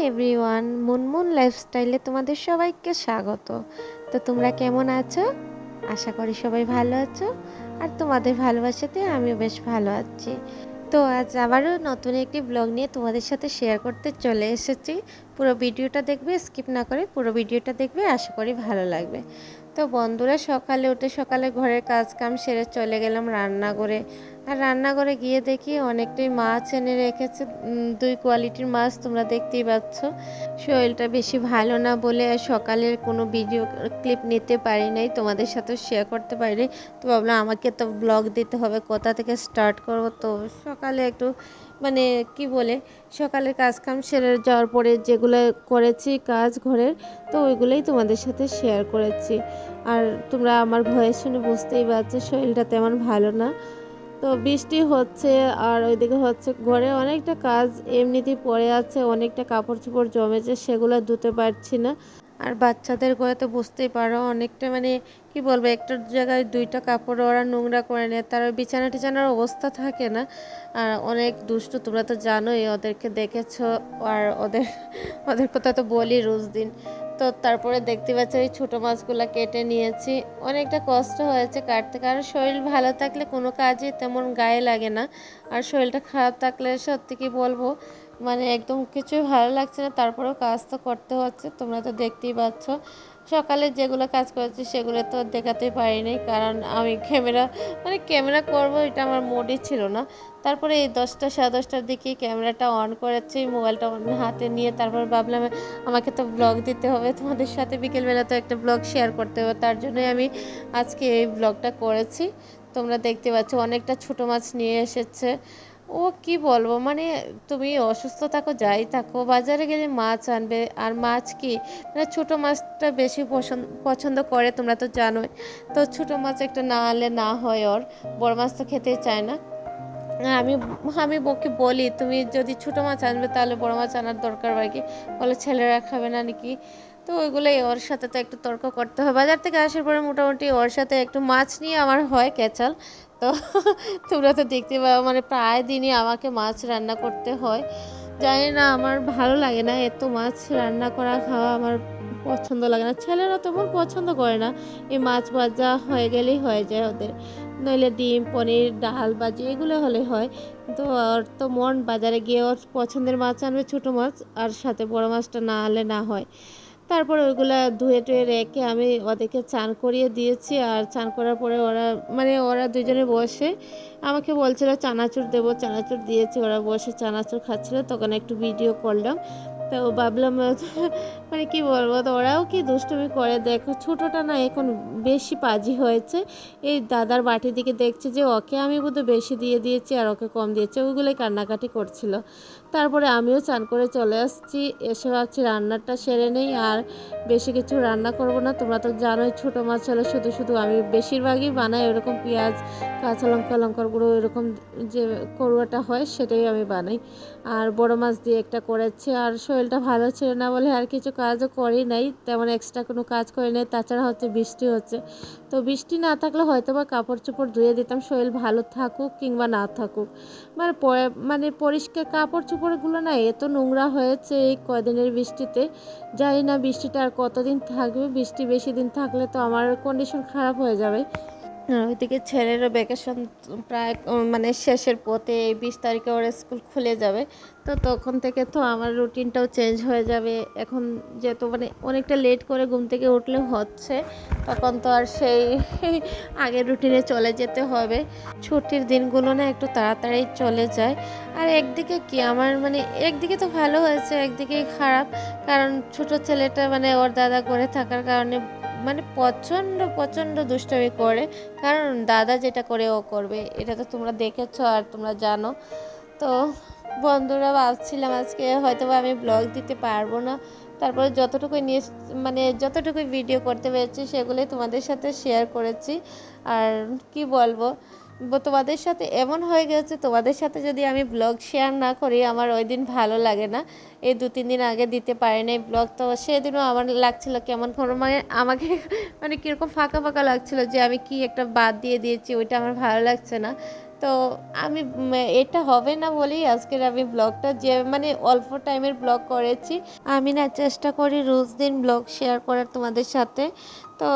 Everyone, Munmun লাইফস্টাইলে তোমাদের সবাইকে স্বাগত। তো তোমরা কেমন আছো? আশা করি সবাই ভালো আছো, আর তোমাদের ভালোবাসাতে আমিও বেশ ভালো আছি। তো আজ আবারও নতুন একটি ব্লগ নিয়ে তোমাদের সাথে শেয়ার করতে চলে এসেছি। পুরো ভিডিওটা দেখবে, স্কিপ না করে পুরো ভিডিওটা দেখবে, আশা করি ভালো লাগবে। তো বন্ধুরা, সকালে উঠে সকালে ঘরের কাজ কাম সেরে চলে গেলাম রান্নাঘরে। আর রান্নাঘরে গিয়ে দেখি অনেকটাই মাছ এনে রেখেছে, দুই কোয়ালিটির মাছ, তোমরা দেখতেই পাচ্ছ। শরীরটা বেশি ভালো না বলে সকালের কোনো ভিডিও ক্লিপ নিতে পারি নাই, তোমাদের সাথে শেয়ার করতে পারি। তো ভাবলাম আমাকে তো ব্লগ দিতে হবে, কোথা থেকে স্টার্ট করব। তো সকালে একটু মানে কি বলে, সকালে কাজ কাম সেরে যাওয়ার পরে যেগুলো করেছি কাজ ঘরের, তো ওইগুলোই তোমাদের সাথে শেয়ার করেছি। আর তোমরা আমার ভয়েস শুনে বুঝতেই পারছো শরীরটা তেমন ভালো না। তো বৃষ্টি হচ্ছে আর ওইদিকে হচ্ছে ঘরে অনেকটা কাজ এমনিতেই পড়ে আছে, অনেকটা কাপড় চোপড় জমেছে, সেগুলো ধুতে পারছি না। আর বাচ্চাদের ঘরে তো বুঝতেই পারো অনেকটা কি বলবো, একটা জায়গায় দুইটা কাপড় ওরা নোংরা করে নেয়, তার বিছানা টিছানার অবস্থা থাকে না। আর অনেক দুষ্টু, তোমরা তো জানোই, ওদেরকে দেখেছো। আর ওদের ওদের কথা তো বলি রোজ দিন। তো তারপরে দেখতে পাচ্ছি ওই ছোটো মাছগুলো কেটে নিয়েছি। অনেকটা কষ্ট হয়েছে কাটতে, কারণ শরীর ভালো থাকলে কোনো কাজই তেমন গায়ে লাগে না। আর শরীরটা খারাপ থাকলে সত্যি কি বলবো, একদম কিছুই ভালো লাগছে না, তারপরেও কাজ তো করতে হচ্ছে, তোমরা তো দেখতেই পাচ্ছ। সকালে যেগুলো কাজ করেছি সেগুলো তো দেখাতে পারিনি, কারণ আমি ক্যামেরা করব এটা আমার মুডই ছিল না। তারপরে এই 10টা সাড়ে 10টার দিকে ক্যামেরাটা অন করেছি, মোবাইলটা হাতে নিয়ে তারপর ভাবলাম আমাকে তো ব্লগ দিতে হবে তোমাদের সাথে, বিকেলবেলা তো একটা ব্লগ শেয়ার করতে হবে, তার জন্যই আমি আজকে এই ব্লগটা করেছি। তোমরা দেখতে পাচ্ছ অনেকটা ছোটো মাছ নিয়ে এসেছে। ও কি বলবো, তুমি অসুস্থ থাকো যাই থাকো, বাজারে গেলে মাছ আনবে। আর মাছ কি, ছোটো মাছটা বেশি পছন্দ করে, তোমরা তো জানোই। তো ছোটো মাছ একটা না আনলে না হয়, ওর বড় মাছ তো খেতেই চায় না। আমি আমি ওকে বলি, তুমি যদি ছোটো মাছ আনবে তাহলে বড় মাছ আনার দরকার হয় কি, বলে ছেলেরা খাবে না নাকি। তো ওইগুলোই, ওর সাথে তো একটু তর্ক করতে হয়। বাজার থেকে আসার পরে মোটামুটি ওর সাথে একটু মাছ নিয়ে আমার হয় ক্যাচাল। তো তোমরা তো দেখতে পাও, প্রায় দিনই আমাকে মাছ রান্না করতে হয়। জানি না, আমার ভালো লাগে না এত মাছ রান্না করা খাওয়া, আমার পছন্দ লাগে না। ছেলেরা তেমন পছন্দ করে না, এই মাছ ভাজা হয়ে গেলেই হয়ে যায় ওদের, নইলে ডিম পনির ডাল ভাজি এগুলো হলে হয়। তো ওর তো মন বাজারে গিয়ে ওর পছন্দের মাছ আনবে, ছোটো মাছ, আর সাথে বড় মাছটা না আনলে না হয়। তারপর ওইগুলা ধুয়ে টুয়ে রেখে আমি ওদেরকে চান করিয়ে দিয়েছি। আর চান করার পরে ওরা দুজনে বসে আমাকে বলছিল চানাচুর দেবো, চানাচুর দিয়েছি, ওরা বসে চানাচুর খাচ্ছিল, তখন একটু ভিডিও করলাম। তো ভাবলাম কি বলবো, তো ওরাও কি দুষ্টুমি করে দেখো, ছোটোটা না এখন বেশি পাজি হয়েছে। এই দাদার বাটির দিকে দেখছে যে ওকে আমি বোধহয় বেশি দিয়ে দিয়েছি আর ওকে কম দিয়েছে, ওইগুলোই কান্নাকাটি করছিল। তারপরে আমিও চান করে চলে আসছি, এসে ভাবছি রান্নাটা সেরে নেই, আর বেশি কিছু রান্না করব না। তোমরা তো জানোই ছোটো মাছ হলে শুধু শুধু আমি বেশিরভাগই বানাই এরকম পেঁয়াজ কাঁচা লঙ্কা লঙ্কার গুঁড়ো এরকম যে করুয়াটা হয় সেটাই আমি বানাই। আর বড় মাছ দিয়ে একটা করেছি, আর শরীরটা ভালো ছিল না বলে আর কিছু কাজও করি নাই, তেমন এক্সট্রা কোনো কাজ করি নাই। তাছাড়া হচ্ছে বৃষ্টি হচ্ছে, তো বৃষ্টি না থাকলে হয়তো বা কাপড় চোপড় ধুয়ে দিতাম, শরীর ভালো থাকুক কিংবা না থাকুক। পরিষ্কার কাপড় চোপড়গুলো না এত নোংরা হয়েছে এই কদিনের বৃষ্টিতে, জানি না বৃষ্টিটা আর কতদিন থাকবে। বৃষ্টি বেশি দিন থাকলে তো আমার কন্ডিশন খারাপ হয়ে যাবে। ওইদিকে ছেলেরও ভ্যাকেশন প্রায় শেষের পথে, 20 তারিখে ওর স্কুল খুলে যাবে। তো তখন থেকে তো আমার রুটিনটাও চেঞ্জ হয়ে যাবে। এখন যেহেতু অনেকটা লেট করে ঘুম থেকে উঠলে হচ্ছে, তখন তো আর সেই আগের রুটিনে চলে যেতে হবে। ছুটির দিনগুলো না একটু তাড়াতাড়ি চলে যায়। আর একদিকে কি আমার একদিকে তো ভালো হয়েছে, একদিকে খারাপ, কারণ ছোট ছেলেটা ওর দাদা করে থাকার কারণে প্রচণ্ড প্রচণ্ড দুষ্টামি করে, কারণ দাদা যেটা করে ও করবে, এটা তো তোমরা দেখেছো আর তোমরা জানো। তো বন্ধুরা, ভাবছিলাম আজকে হয়তো আমি ব্লগ দিতে পারবো না, তারপরে যতটুকুই ভিডিও করতে পেরেছি সেগুলোই তোমাদের সাথে শেয়ার করেছি। আর কি বলবো, তোমাদের সাথে এমন হয়ে গেছে, তোমাদের সাথে যদি আমি ব্লগ শেয়ার না করি আমার ওই দিন ভালো লাগে না। এই 2-3 দিন আগে দিতে পারিনি ব্লগ, তো সেদিনও আমার লাগছিল কেমন আমাকে কীরকম ফাঁকা ফাঁকা লাগছিল, যে আমি কি একটা বাদ দিয়ে দিয়েছি, ওইটা আমার ভালো লাগছে না। তো আমি এটা হবে না বলেই আজকের আমি ব্লগটা যে মানে অল্প টাইমের ব্লগ করেছি। আমি না চেষ্টা করি রোজ দিন ব্লগ শেয়ার করার তোমাদের সাথে। তো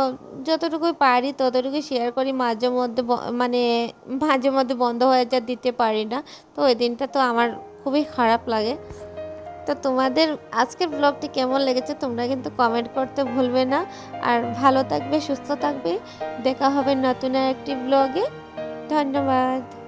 যতটুকু পারি ততটুকু শেয়ার করি। মাঝে মধ্যে মানে মাঝে মধ্যে বন্ধ হয়ে যায়, দিতে পারি না। তো ওই দিনটা তো আমার খুবই খারাপ লাগে। তো তোমাদের আজকের ব্লগটি কেমন লেগেছে তোমরা কিন্তু কমেন্ট করতে ভুলবে না। আর ভালো থাকবে, সুস্থ থাকবে। দেখা হবে নতুন একটি ব্লগে। ধন্যবাদ।